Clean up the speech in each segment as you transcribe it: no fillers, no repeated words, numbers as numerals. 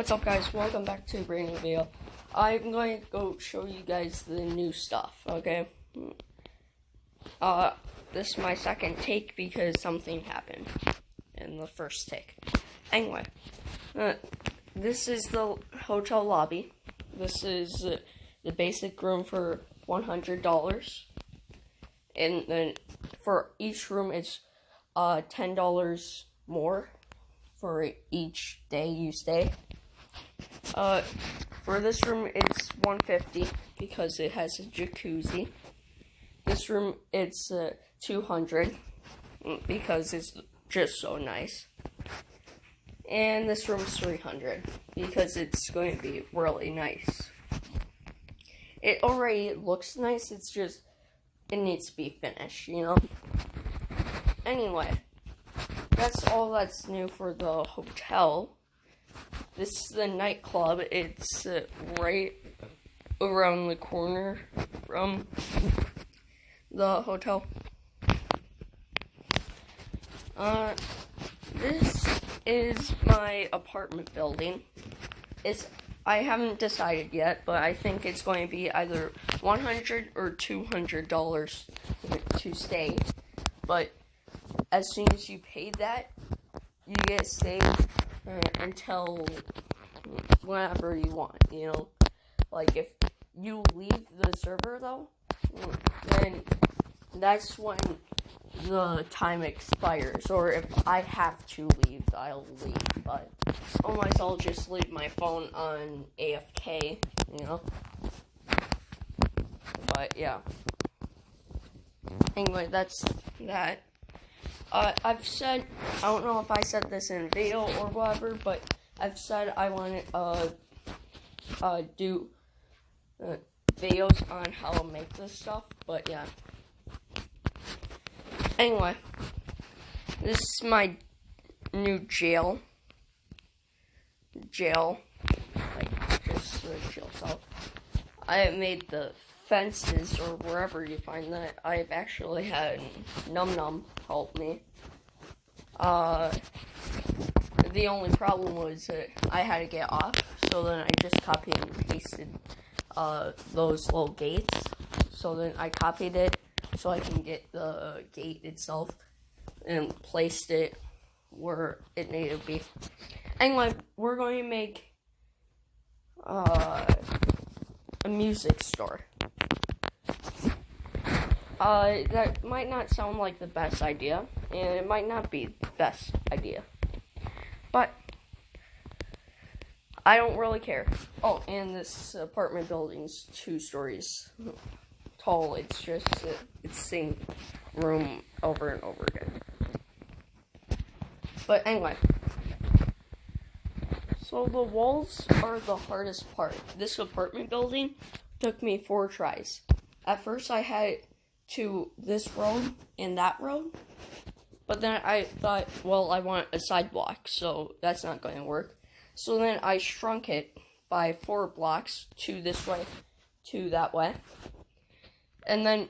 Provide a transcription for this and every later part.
What's up, guys? Welcome back to a brand new video. I'm going to go show you guys the new stuff, okay? This is my second take because something happened in the first take. Anyway, this is the hotel lobby. This is the basic room for $100. And then for each room, it's $10 more for each day you stay. For this room, it's $150 because it has a jacuzzi. This room, it's $200 because it's just so nice. And this room's $300 because it's going to be really nice. It already looks nice, it's just, it needs to be finished, you know? Anyway, that's all that's new for the hotel. This is the nightclub. It's right around the corner from the hotel. This is my apartment building. I haven't decided yet, but I think it's going to be either $100 or $200 to stay. But as soon as you pay that, you get to stay until whenever you want, you know? Like, if you leave the server, though, then that's when the time expires. Or if I have to leave, I'll leave. But otherwise, I'll just leave my phone on AFK, you know? But, yeah. Anyway, that's that. I've said, I don't know if I said this in a video or whatever, but I've said I want to do videos on how to make this stuff, but yeah. Anyway, this is my new jail, like just the jail cell. I made the fences, or wherever you find that. I've actually had Num Num help me. The only problem was that I had to get off, so then I just copied and pasted those little gates. So then I copied it so I can get the gate itself and placed it where it needed to be. Anyway, we're going to make a music store. That might not sound like the best idea, and it might not be the best idea, but I don't really care. Oh, and this apartment building's 2 stories tall. It's just, it's the same room over and over again. But anyway, so the walls are the hardest part. This apartment building took me 4 tries. At first I had to this road and that road, but then I thought, well, I want a sidewalk, so that's not going to work. So then I shrunk it by 4 blocks, 2 this way, 2 that way, and then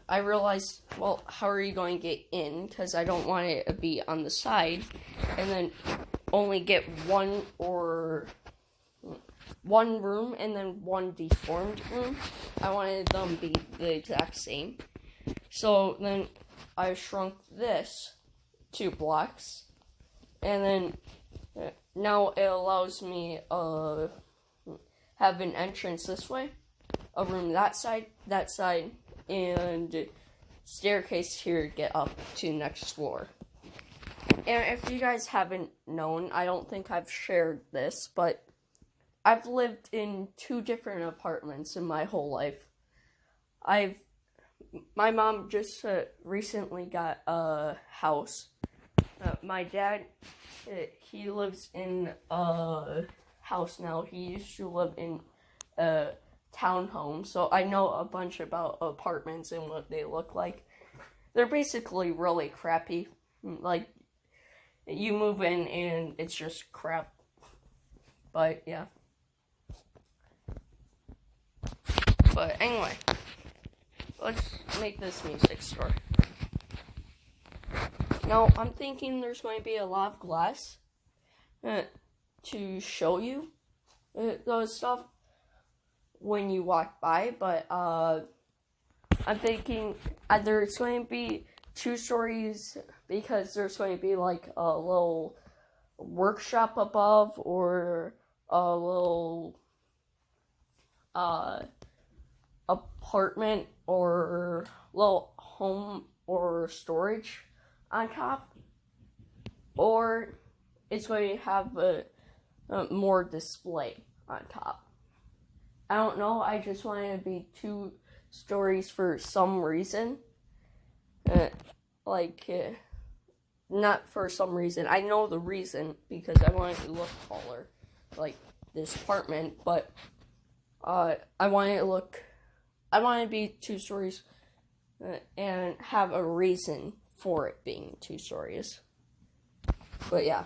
I realized, well, how are you going to get in, because I don't want it to be on the side, and then only get one room and then 1 deformed room. I wanted them to be the exact same. So then I shrunk this 2 blocks, and then now it allows me have an entrance this way, a room that side, and staircase here to get up to the next floor. And if you guys haven't known, I don't think I've shared this, but I've lived in 2 different apartments in my whole life. My mom just recently got a house. My dad, he lives in a house now. He used to live in a townhome, so I know a bunch about apartments and what they look like. They're basically really crappy. Like, you move in and it's just crap. But yeah. But anyway, let's make this music store. Now, I'm thinking there's going to be a lot of glass. to show you those stuff when you walk by, but I'm thinking either it's going to be 2 stories because there's going to be like a little workshop above, or a little apartment or little home or storage on top, or it's going to have a more display on top. I don't know, I just want it to be 2 stories for some reason. Not for some reason. I know the reason, because I want it to look taller, like this apartment, but I want it to be 2 stories and have a reason for it being 2 stories. But yeah,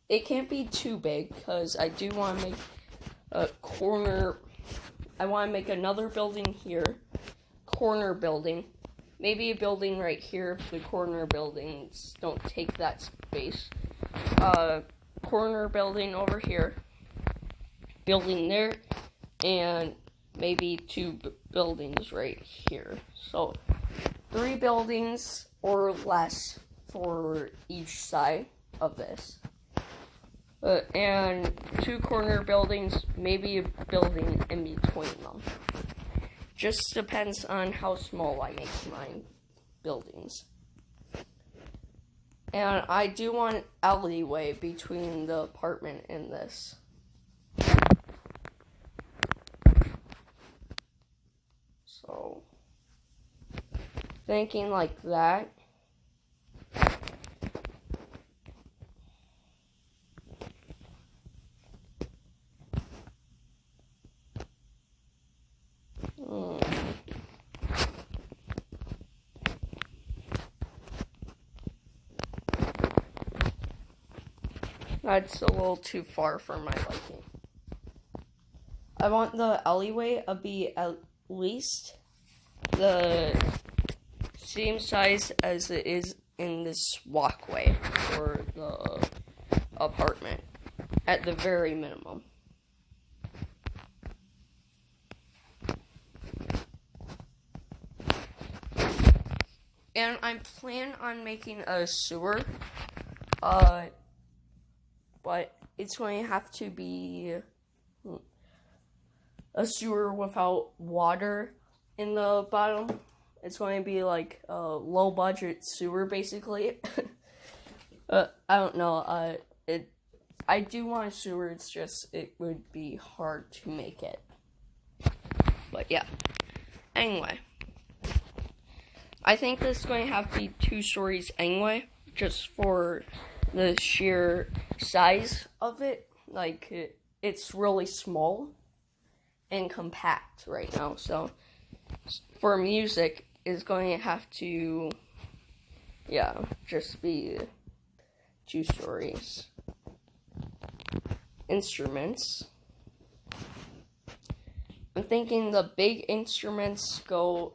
it can't be too big, because I do want to make a corner. I want to make another building here, corner building, maybe a building right here if the corner buildings don't take that space. Corner building over here, building there, and maybe 2 buildings right here. So 3 buildings or less for each side of this. And 2 corner buildings, maybe a building in between them. Just depends on how small I make my buildings. And I do want an alleyway between the apartment and this. So, thinking like that. That's a little too far for my liking. I want the alleyway to be at least the same size as it is in this walkway for the apartment, at the very minimum. And I plan on making a sewer, but it's going to have to be a sewer without water in the bottom. It's going to be like a low budget sewer, basically. I don't know. I do want a sewer. It's just it would be hard to make it. But yeah. Anyway, I think this is going to have to be 2 stories anyway, just for the sheer size of it. Like, it's really small and compact right now, so for music is going to have to, just be 2 stories. Instruments, I'm thinking the big instruments go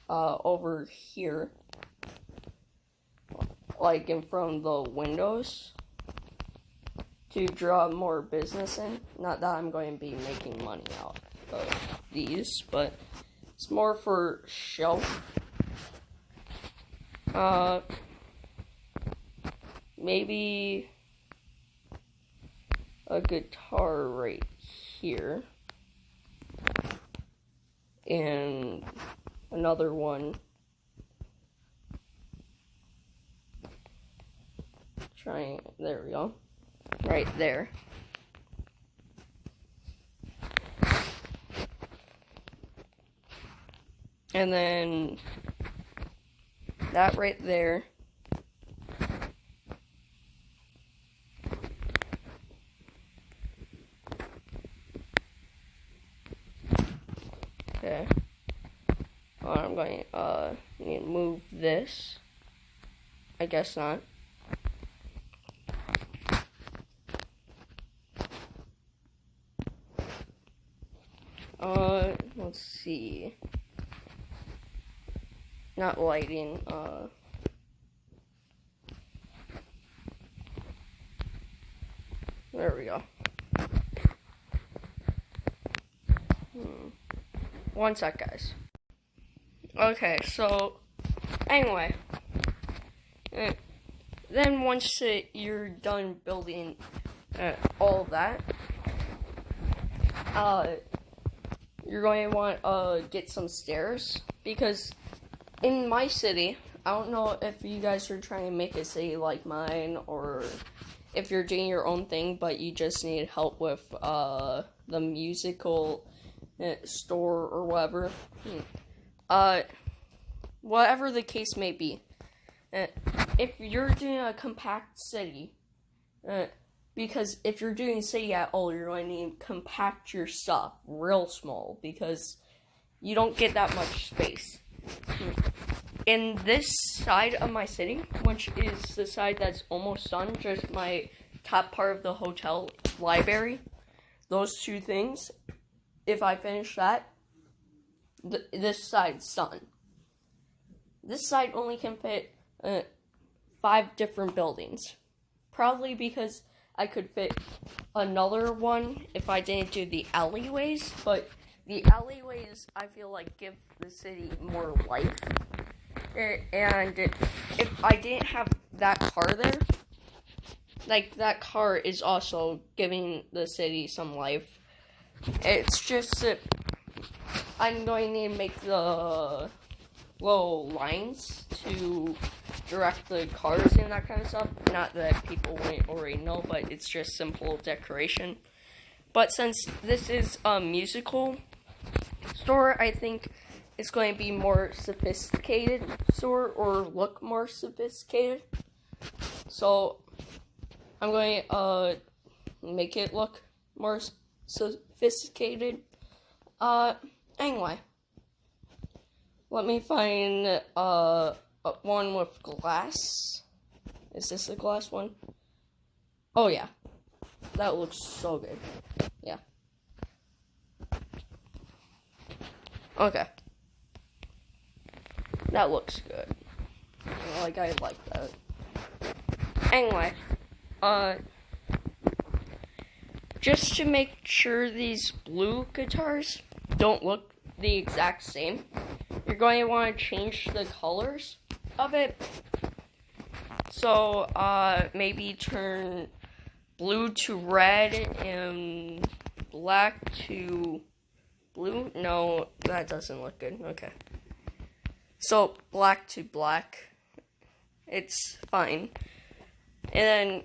over here, like in front of the windows, to draw more business in. Not that I'm going to be making money out of these, but it's more for show. Maybe a guitar right here, and another one there we go, right there. And then that right there. Okay. I'm going to need to move this. I guess not. Let's see. Not lighting, There we go. One sec, guys. Okay, so anyway, then once you're done building all of that, you're going to want to get some stairs, because in my city, I don't know if you guys are trying to make a city like mine, or if you're doing your own thing, but you just need help with the musical store or whatever. Whatever the case may be. If you're doing a compact city, because if you're doing city at all, you're going to need to compact your stuff real small, because you don't get that much space. In this side of my city, which is the side that's almost done, just my top part of the hotel library, those two things, if I finish that, this side's done. This side only can fit 5 different buildings. Probably because I could fit another one if I didn't do the alleyways, but the alleyways, I feel like, give the city more life. And if I didn't have that car there, like, that car is also giving the city some life. It's just that I'm going to need to make the little lines to direct the cars and that kind of stuff. Not that people wouldn't already know, but it's just simple decoration. But since this is a musical store, I think it's going to be more sophisticated store, or look more sophisticated. So I'm going to make it look more sophisticated. Anyway, let me find one with glass. Is this a glass one? Oh yeah, that looks so good. Yeah. Okay. That looks good. Like, I like that. Anyway, just to make sure these blue guitars don't look the exact same, you're going to want to change the colors of it. So, maybe turn blue to red and black to blue. No, that doesn't look good. Okay. So, black to black. It's fine. And then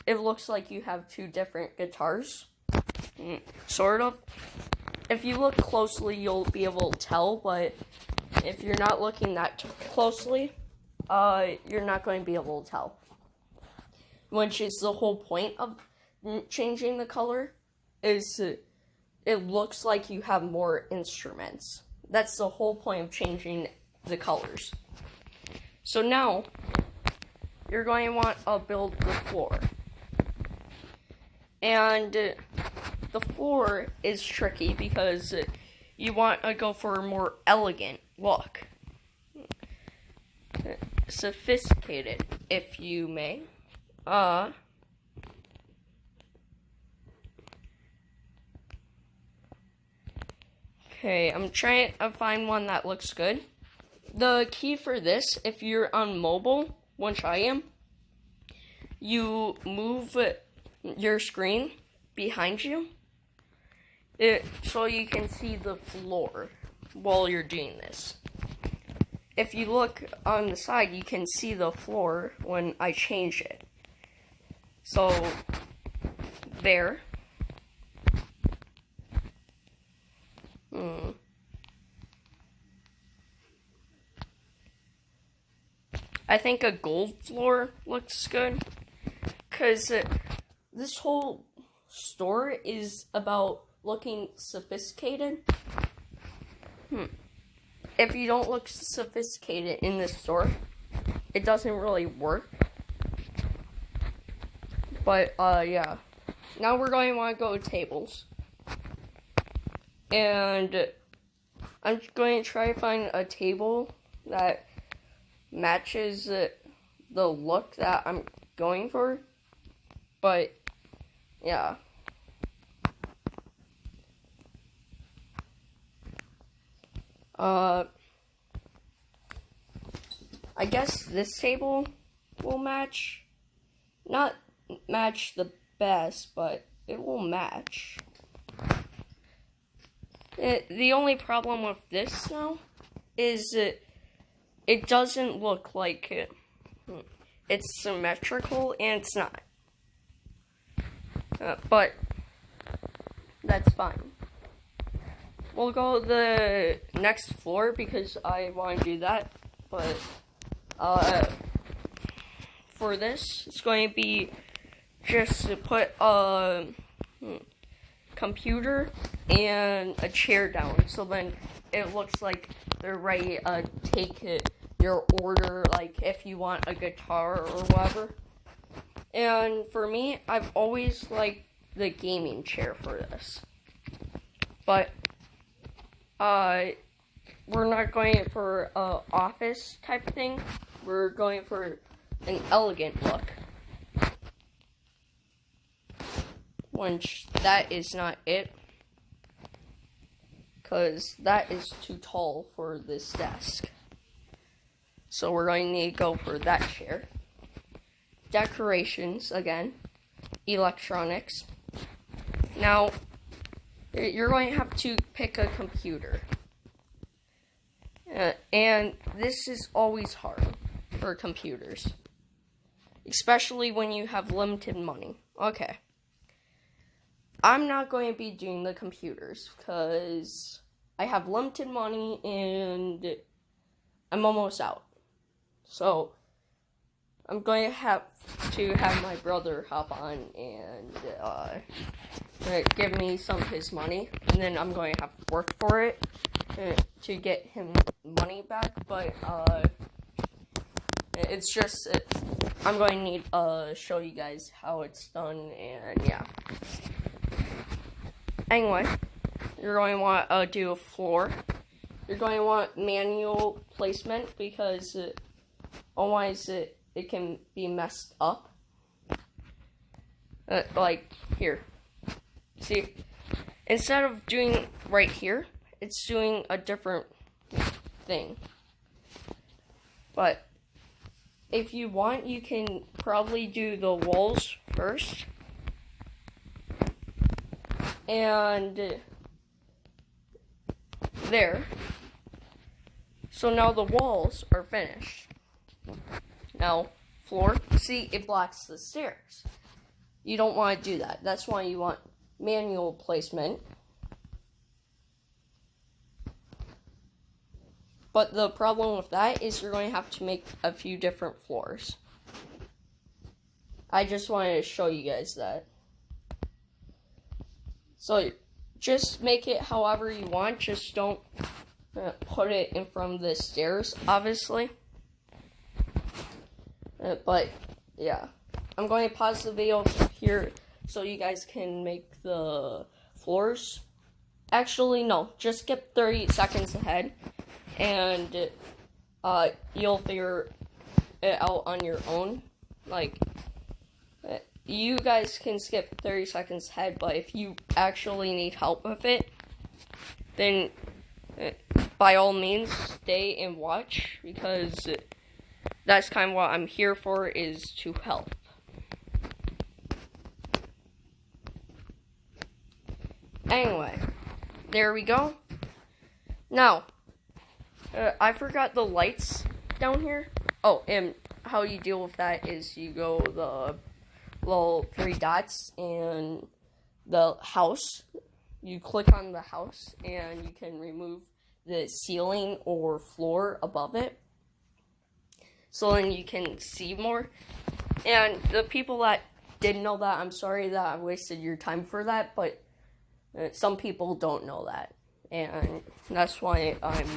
it looks like you have 2 different guitars. Sort of. If you look closely, you'll be able to tell, but if you're not looking that closely, you're not going to be able to tell. Which is the whole point of changing the color, is it looks like you have more instruments. That's the whole point of changing the colors. So now, you're going to want to build the floor. And the floor is tricky because you want to go for a more elegant look. Sophisticated, if you may. Okay, I'm trying to find one that looks good. The key for this, if you're on mobile, which I am, you move your screen behind you so you can see the floor while you're doing this. If you look on the side, you can see the floor when I change it. So, there. I think a gold floor looks good, because this whole store is about looking sophisticated. If you don't look sophisticated in this store, it doesn't really work. But, yeah. Now we're going to want to go to tables. And I'm going to try to find a table that matches the look that I'm going for. But yeah. I guess this table will match. Not match the best, but it will match. The only problem with this now is it doesn't look like it's symmetrical, and it's not. But that's fine. We'll go the next floor because I want to do that. But for this, it's going to be just to put a computer and a chair down, so then it looks like they're ready to take your order, like if you want a guitar or whatever. And for me, I've always liked the gaming chair for this. But we're not going for an office type thing. We're going for an elegant look. Which that is not it. Because that is too tall for this desk. So we're going to need to go for that chair. Decorations, again. Electronics. Now, you're going to have to pick a computer. And this is always hard for computers. Especially when you have limited money. Okay. I'm not going to be doing the computers because I have limited money and I'm almost out. So, I'm going to have my brother hop on and give me some of his money. And then I'm going to have to work for it to get him money back. But it's just, I'm going to need to show you guys how it's done. And yeah. Anyway, you're going to want to do a floor. You're going to want manual placement because otherwise it can be messed up. Like here. See, instead of doing right here, it's doing a different thing. But if you want, you can probably do the walls first. And there. So now the walls are finished. Now, floor, see, it blocks the stairs. You don't want to do that. That's why you want manual placement. But the problem with that is you're going to have to make a few different floors. I just wanted to show you guys that. So, just make it however you want. Just don't put it in front of the stairs, obviously. But, yeah. I'm going to pause the video here so you guys can make the floors. Actually, no. Just skip 30 seconds ahead. And you'll figure it out on your own. Like, you guys can skip 30 seconds ahead, but if you actually need help with it, then by all means, stay and watch, because that's kind of what I'm here for, is to help. Anyway, there we go. Now, I forgot the lights down here. Oh, and how you deal with that is you go the little 3 dots and the house. You click on the house and you can remove the ceiling or floor above it. So then you can see more. And the people that didn't know that, I'm sorry that I wasted your time for that, but some people don't know that. And that's why I'm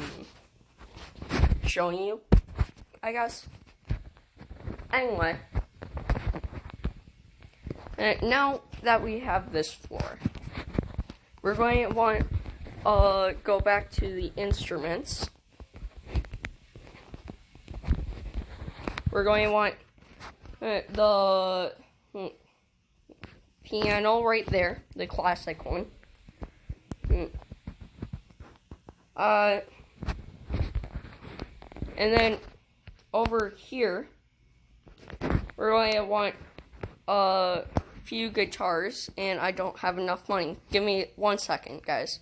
showing you, I guess. Anyway. Now that we have this floor, we're going to want go back to the instruments. We're going to want piano right there, the classic one. And then over here, we're going to want a few guitars, and I don't have enough money. Give me 1 second, guys.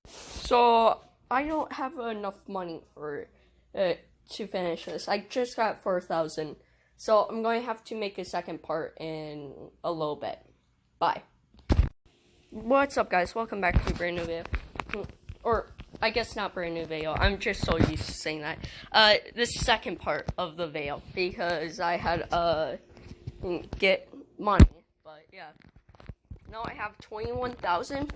So I don't have enough money for to finish this. I just got 4,000, so I'm going to have to make a second part in a little bit. Bye. What's up, guys? Welcome back to a brand new video. Or I guess not brand new video. I'm just so used to saying that. This second part of the video, because I had get money. But yeah, now I have 21,000,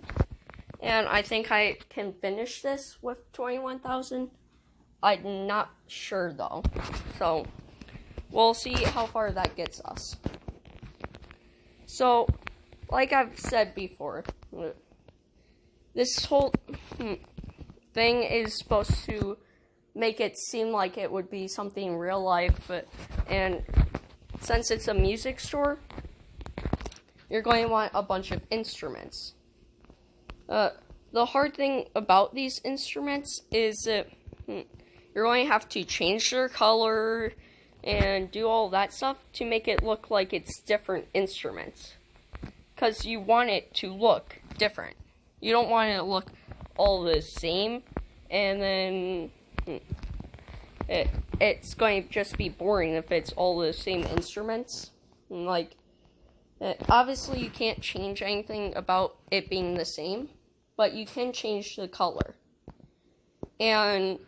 and I think I can finish this with 21,000. I'm not sure though, so we'll see how far that gets us. So, like I've said before, this whole thing is supposed to make it seem like it would be something real life, and since it's a music store, you're going to want a bunch of instruments. The hard thing about these instruments is that you're going to have to change their color and do all that stuff to make it look like it's different instruments. Because you want it to look different. You don't want it to look all the same, and then it's going to just be boring if it's all the same instruments. And obviously you can't change anything about it being the same, but you can change the color. And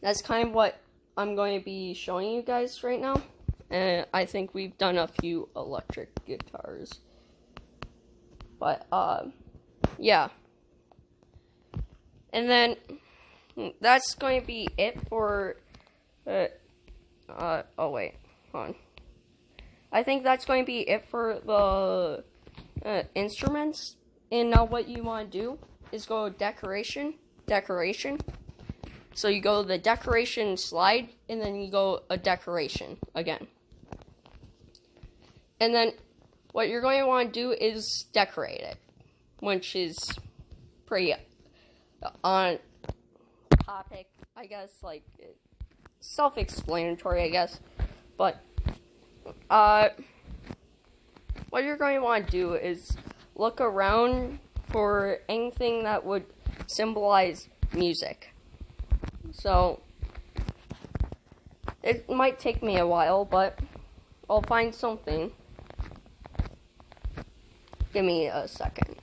that's kind of what I'm going to be showing you guys right now. And I think we've done a few electric guitars. But, yeah. And then, that's going to be it for, oh wait, hold on. I think that's going to be it for the, instruments. And now what you want to do is go decoration. So you go the decoration slide, and then you go a decoration again. And then what you're going to want to do is decorate it, which is pretty on topic, I guess, like self-explanatory, I guess. But what you're going to want to do is look around for anything that would symbolize music. So it might take me a while, but I'll find something. Give me a second.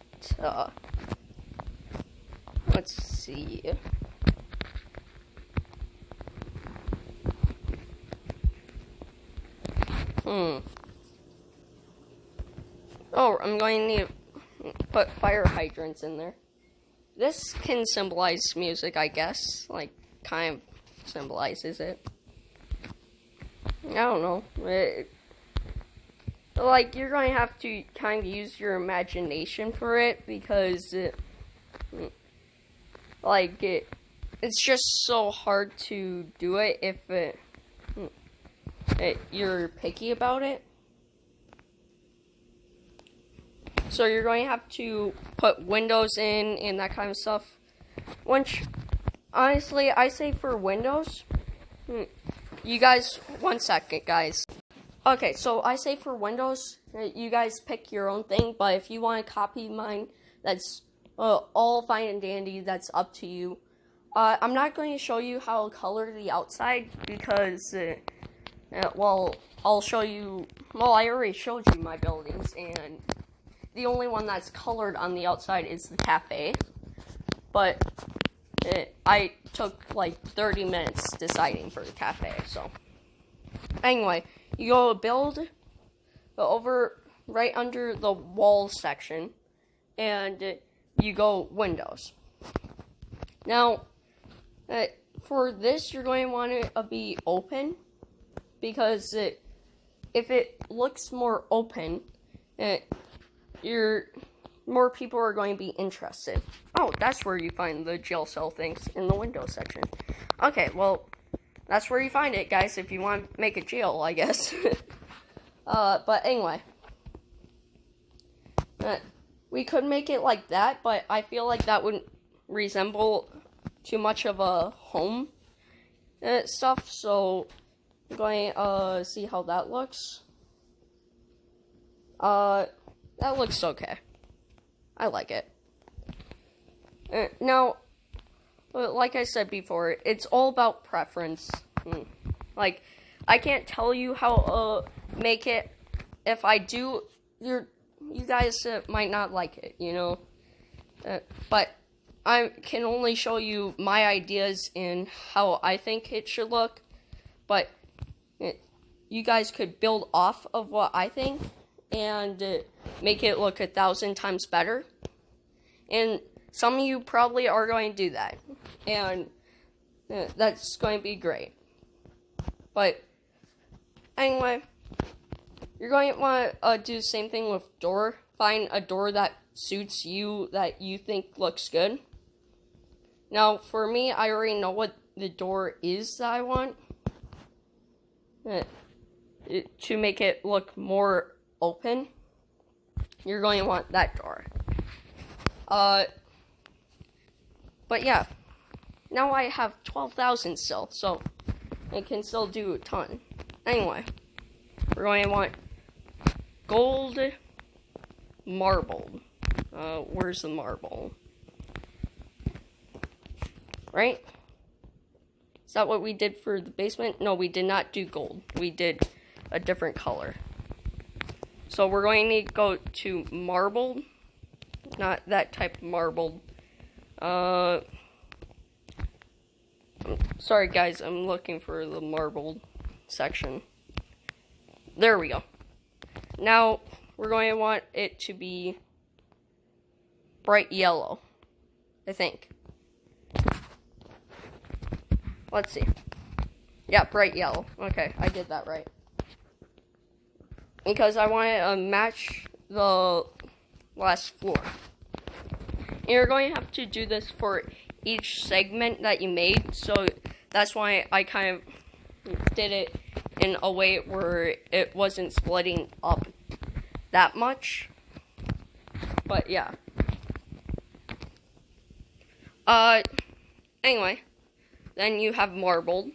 Let's see. Oh, I'm going to need to put fire hydrants in there. This can symbolize music, I guess. Like, kind of symbolizes it. I don't know. Like, you're going to have to kind of use your imagination for it, because it's just so hard to do it if you're picky about it. So you're going to have to put windows in and that kind of stuff. Which, honestly, I say for windows. You guys, 1 second, guys. Okay, so I say for windows, you guys pick your own thing. But if you want to copy mine, that's all fine and dandy. That's up to you. I'm not going to show you how to color the outside because, well, I'll show you. Well, I already showed you my buildings, and the only one that's colored on the outside is the cafe. But I took like 30 minutes deciding for the cafe. So anyway, you go build over right under the wall section, and you go windows. Now, for this, you're going to want it to be open, because if it looks more open, more people are going to be interested. Oh, that's where you find the jail cell things, in the window section. Okay, well, that's where you find it, guys, if you want to make a jail, I guess. But anyway. We could make it like that, but I feel like that wouldn't resemble too much of a home stuff, so I'm going to see how that looks. That looks okay. I like it. Now, like I said before, it's all about preference. Like, I can't tell you how make it. If I do, you guys might not like it, you know. But I can only show you my ideas in how I think it should look. But you guys could build off of what I think and make it look 1,000 times better. And some of you probably are going to do that. And that's going to be great. But anyway, you're going to want to do the same thing with door. Find a door that suits you, that you think looks good. Now, for me, I already know what the door is that I want. To make it look more open, you're going to want that door. But yeah, now I have 12,000 still, so I can still do a ton. Anyway, we're going to want gold marble. Where's the marble? Right? Is that what we did for the basement? No, we did not do gold. We did a different color. So we're going to go to marbled. Not that type of marbled. Sorry guys, I'm looking for the marbled section. There we go. Now, we're going to want it to be bright yellow, I think. Let's see. Yeah, bright yellow. Okay, I did that right. Because I want to match the last floor. And you're going to have to do this for each segment that you made, so that's why I kind of did it in a way where it wasn't splitting up that much. But yeah. Anyway, then you have marbled.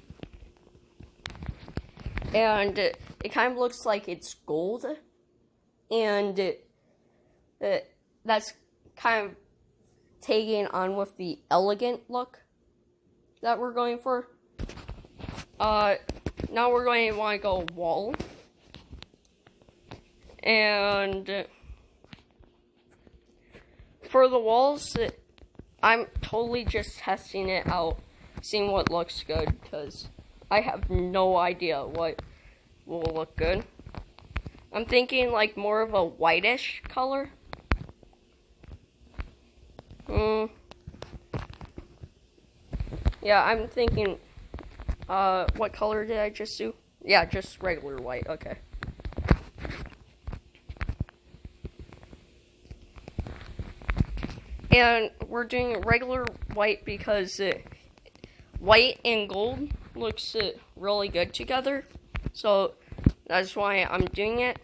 And it kind of looks like it's gold. And that's kind of taking on with the elegant look that we're going for. Now we're going to want to go wall. And for the walls, I'm totally just testing it out, seeing what looks good, because I have no idea what will look good. I'm thinking like more of a whitish color. Yeah, I'm thinking, what color did I just do? Yeah, just regular white, okay. And we're doing regular white because white and gold looks really good together. So that's why I'm doing it.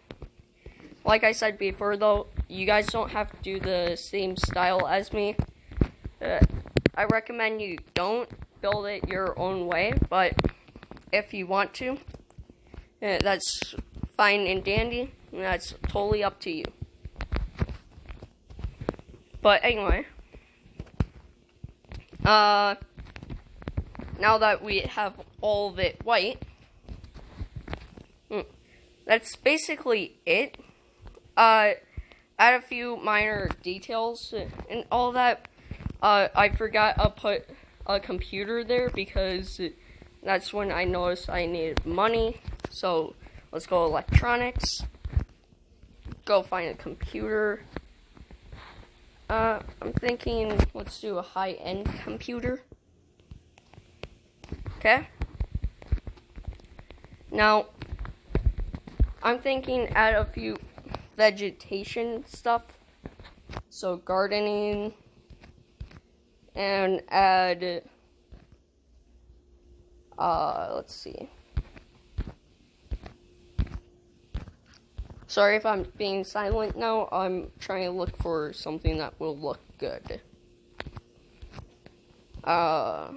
Like I said before though, you guys don't have to do the same style as me. I recommend you don't build it your own way, but if you want to, that's fine and dandy, and that's totally up to you. But anyway, now that we have all of it white, that's basically it. Add a few minor details and all that. I forgot to put a computer there because that's when I noticed I needed money. So let's go electronics. Go find a computer. I'm thinking let's do a high-end computer. Okay. Now, I'm thinking add a few vegetation stuff. So gardening. And add, let's see. Sorry if I'm being silent now. I'm trying to look for something that will look good. I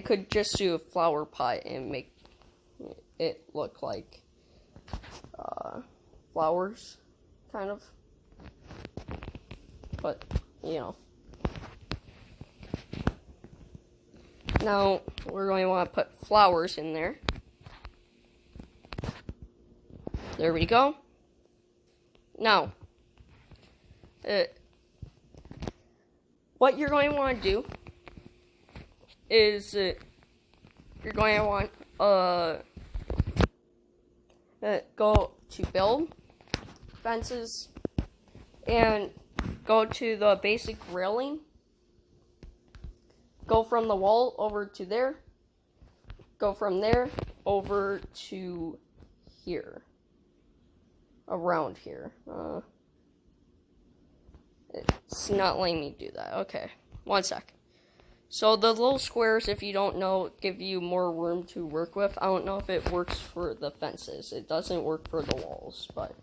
could just do a flower pot and make it look like flowers, kind of. But, you know. Now, we're going to want to put flowers in there. There we go. Now, what you're going to want to do is you're going to want go to build fences and go to the basic railing. Go from the wall over to there. Go from there over to here. Around here. It's not letting me do that. Okay, one sec. So the little squares, if you don't know, give you more room to work with. I don't know if it works for the fences. It doesn't work for the walls, but...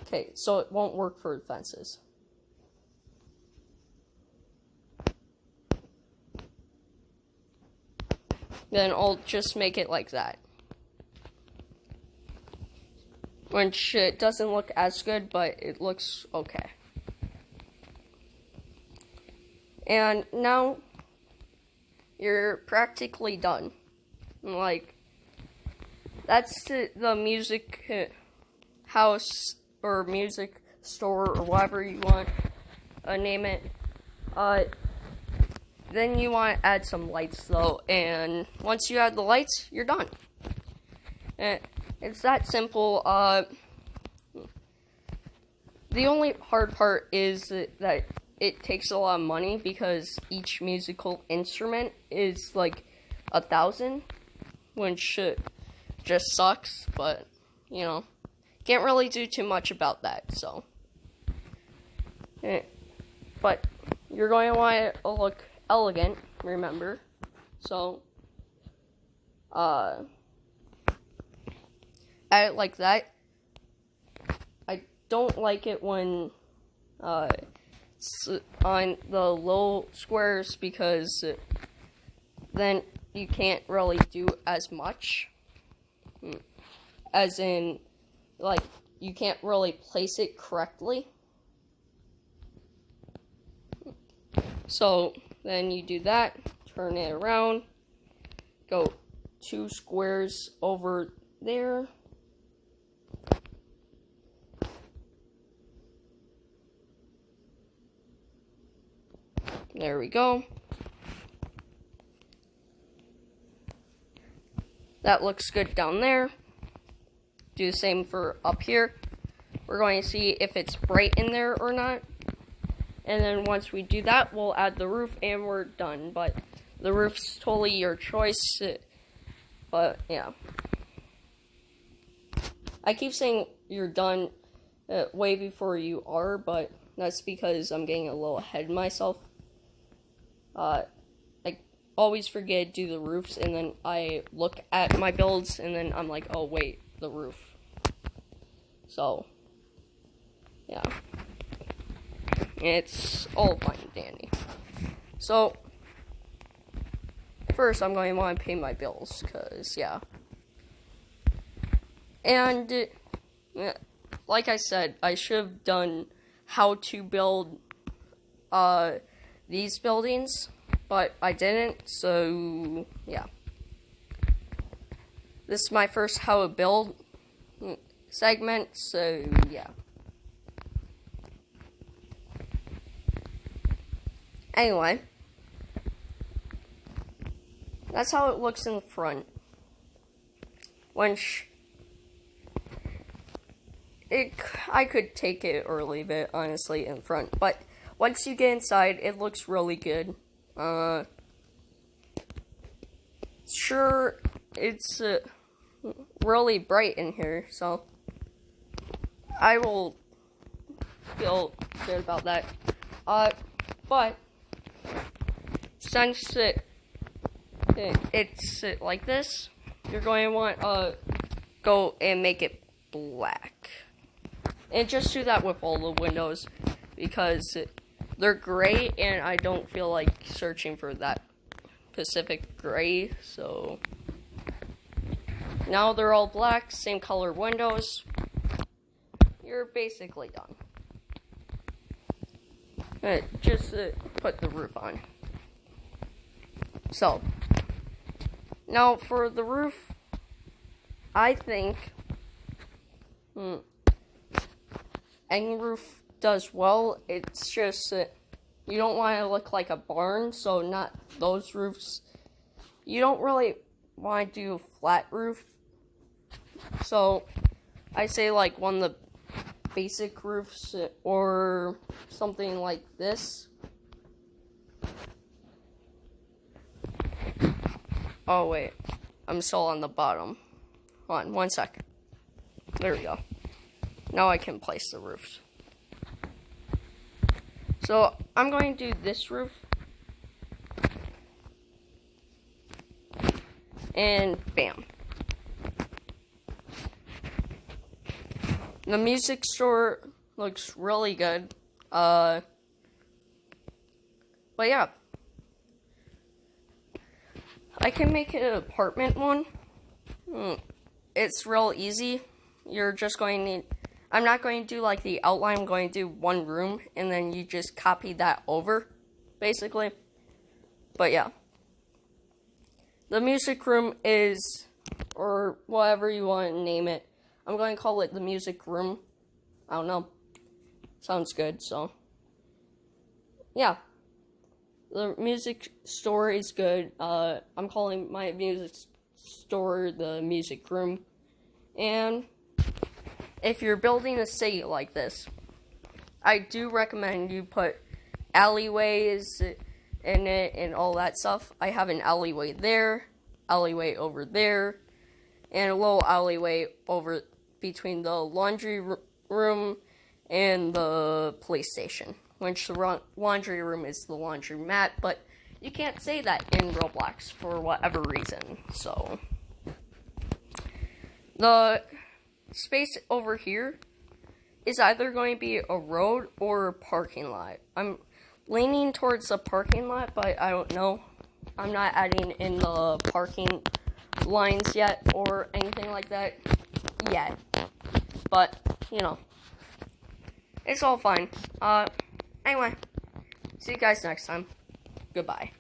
Okay, so it won't work for the fences. Then I'll just make it like that. Which it doesn't look as good, but it looks okay. And now you're practically done. Like, that's the music house or music store or whatever you want to name it. Then you want to add some lights though, and once you add the lights, you're done. It's that simple. The only hard part is that it takes a lot of money because each musical instrument is like 1,000, which just sucks, but you know, can't really do too much about that, so. But you're going to want it to look elegant, remember, so, add it like that. I don't like it when, on the low squares because then you can't really do as much, as in, like, you can't really place it correctly. So then you do that, turn it around, go 2 squares over there. There we go. That looks good down there. Do the same for up here. We're going to see if it's bright in there or not. And then once we do that, we'll add the roof and we're done. But the roof's totally your choice. But yeah. I keep saying you're done way before you are, but that's because I'm getting a little ahead of myself. I always forget to do the roofs, and then I look at my builds, and then I'm like, oh wait, the roof. So, yeah. It's all fine and dandy. So, first I'm going to want to pay my bills, because, yeah. And, like I said, I should have done how to build, these buildings, but I didn't, so, yeah. This is my first how to build segment, so, yeah. Anyway, that's how it looks in the front. I could take it or leave it, honestly, in front, but once you get inside, it looks really good. Sure, it's really bright in here, so I will feel good about that. But since it's like this, you're going to want go and make it black. And just do that with all the windows because they're gray and I don't feel like searching for that Pacific gray. So now they're all black, same color windows. You're basically done. Just put the roof on. So now for the roof, I think any roof does well. It's just you don't want to look like a barn, so not those roofs. You don't really want to do a flat roof, so I say like one of the basic roofs or something like this. Oh wait, I'm still on the bottom. Hold on, 1 sec. There we go. Now I can place the roofs. So I'm going to do this roof. And bam. The music store looks really good. But yeah. I can make an apartment one. It's real easy. You're just going to need... I'm not going to do like the outline. I'm going to do one room. And then you just copy that over. Basically. But yeah. The music room is... or whatever you want to name it. I'm going to call it the music room. I don't know. Sounds good, so. Yeah. The music store is good. I'm calling my music store the music room. And if you're building a city like this, I do recommend you put alleyways in it and all that stuff. I have an alleyway there, alleyway over there, and a little alleyway over between the laundry room and the police station, which the laundry room is the laundromat, but you can't say that in Roblox for whatever reason, so. The space over here is either going to be a road or a parking lot. I'm leaning towards the parking lot, but I don't know. I'm not adding in the parking lines yet or anything like that yet. But, you know, it's all fine. Anyway, see you guys next time. Goodbye.